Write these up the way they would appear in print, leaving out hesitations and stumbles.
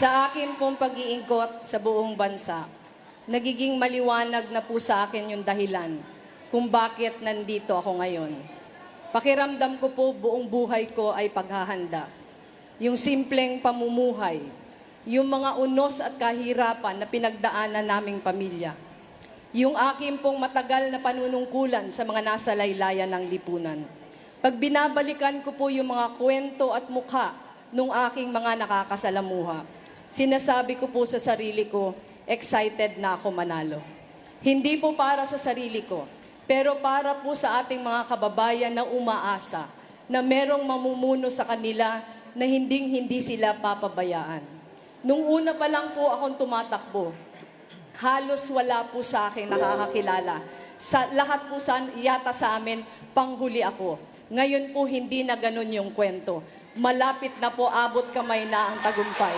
Sa akin pong pag-iikot sa buong bansa, nagiging maliwanag na po sa akin yung dahilan kung bakit nandito ako ngayon. Pakiramdam ko po buong buhay ko ay paghahanda. Yung simpleng pamumuhay, yung mga unos at kahirapan na pinagdaanan naming pamilya. Yung akin pong matagal na panunungkulan sa mga nasa laylayan ng lipunan. Pag binabalikan ko po yung mga kwento at mukha nung aking mga nakakasalamuha, sinasabi ko po sa sarili ko, excited na ako manalo. Hindi po para sa sarili ko, pero para po sa ating mga kababayan na umaasa na merong mamumuno sa kanila na hindi sila papabayaan. Nung una pa lang po akong tumatakbo, halos wala po sa akin nakakakilala. Sa lahat po yata sa amin, panghuli ako. Ngayon po hindi na ganun yung kwento. Malapit na po, abot kamay na ang tagumpay.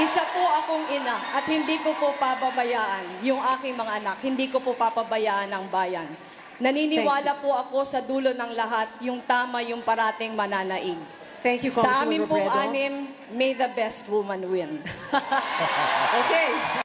Isa po akong ina at hindi ko po papabayaan yung aking mga anak. Hindi ko po papabayaan ang bayan. Naniniwala po ako sa dulo ng lahat, yung tama yung parating mananaig. Thank you, Sa Congresswoman amin pong Robredo. anim, may the best woman win. Okay.